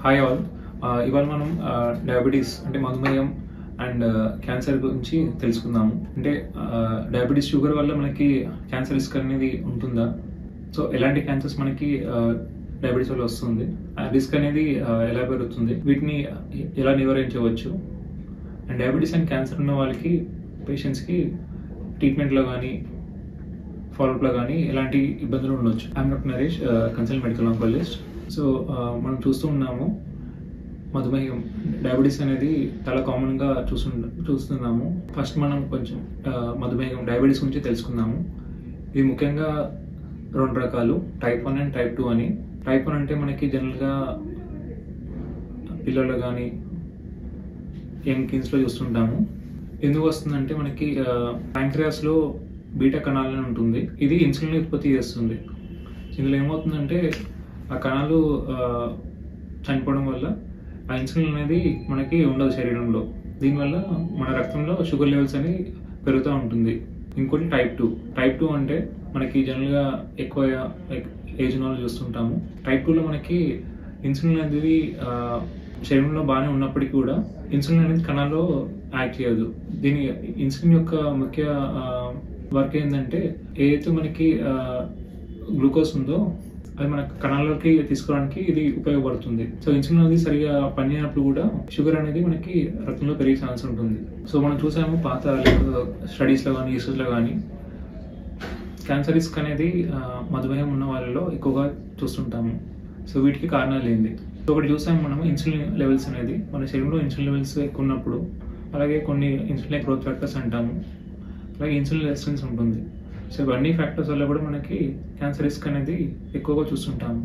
Hi all. ఇవాళ మనం diabetes అంటే మధుమేహం అండ్ క్యాన్సర్ గురించి తెలుసుకుందాము. అంటే డయాబెటీస్ షుగర్ వల్ల మనకి క్యాన్సర్ రిస్క్ అనేది ఉంటుందా? సో ఎలాంటి క్యాన్సర్స్ మనకి డయాబెటీస్ వల్ల వస్తుంది, రిస్క్ అనేది ఎలా పెరుగుతుంది, వీటిని ఎలా నివారించవచ్చు, అండ్ డయాబెటీస్ అండ్ క్యాన్సర్ ఉన్న వాళ్ళకి పేషెంట్స్కి ట్రీట్మెంట్లో కానీ ఫాలోఅప్లో కానీ ఎలాంటి ఇబ్బందులు ఉండొచ్చు. I'm doctor Naresh, consultant medical oncologist. So మనం చూస్తూ ఉన్నాము మధుమేహం, డయాబెటీస్ అనేది చాలా కామన్గా చూస్తున్నాము. ఫస్ట్ మనం కొంచెం మధుమేహం డయాబెటీస్ గురించి తెలుసుకుందాము. ఇది ముఖ్యంగా రెండు రకాలు, టైప్ 1 అండ్ టైప్ 2 అని. టైప్ 1 అంటే మనకి జనరల్గా పిల్లలు కానీ యంగ్ కిడ్స్లో చూస్తుంటాము. ఎందుకు వస్తుందంటే మనకి ప్యాంక్రియాస్లో బీటా కణాలు అని ఉంటుంది. ఇది ఇన్సులిన్ ఉత్పత్తి చేస్తుంది. ఇందులో ఏమవుతుందంటే ఆ కణాలు చనిపోవడం వల్ల ఆ ఇన్సులిన్ అనేది మనకి ఉండదు శరీరంలో. దీనివల్ల మన రక్తంలో షుగర్ లెవెల్స్ అని పెరుగుతూ ఉంటుంది. ఇంకోటి టైప్ 2. టైప్ 2 అంటే మనకి జనరల్గా ఎక్కువ ఏజ్ వాళ్ళు చూస్తుంటాము. టైప్ 2లో మనకి ఇన్సులిన్ అనేది శరీరంలో బాగానే ఉన్నప్పటికీ కూడా ఇన్సులిన్ అనేది కణాల్లో యాక్ట్ చేయదు. దీని ఇన్సులిన్ యొక్క ముఖ్య వర్క్ ఏంటంటే ఏదైతే మనకి గ్లూకోజ్ ఉందో అది మన కణాలకి తీసుకోవడానికి ఇది ఉపయోగపడుతుంది. సో ఇన్సులిన్ అనేది సరిగా పనిచేయనప్పుడు కూడా షుగర్ అనేది మనకి రక్తంలో పెరిగే ఛాన్స్ ఉంటుంది. సో మనం చూసాము పాత స్టడీస్లో కానీ రీసెర్చ్లో కానీ క్యాన్సర్ రిస్క్ అనేది మధుమేహం ఉన్న వాళ్ళలో ఎక్కువగా చూస్తుంటాము. సో వీటికి కారణాలు ఏంటి? సో ఒకటి చూసాము మనము ఇన్సులిన్ లెవెల్స్ అనేది మన శరీరంలో ఇన్సులిన్ లెవెల్స్ ఎక్కువ ఉన్నప్పుడు, అలాగే కొన్ని ఇన్సులిన్ గ్రోత్ ఫ్యాక్టర్స్ అంటాము, అలాగే ఇన్సులిన్ రెసిస్టెన్స్ ఉంటుంది. సో ఇవన్నీ ఫ్యాక్టర్స్ వల్ల కూడా మనకి క్యాన్సర్ రిస్క్ అనేది ఎక్కువగా చూస్తుంటాము.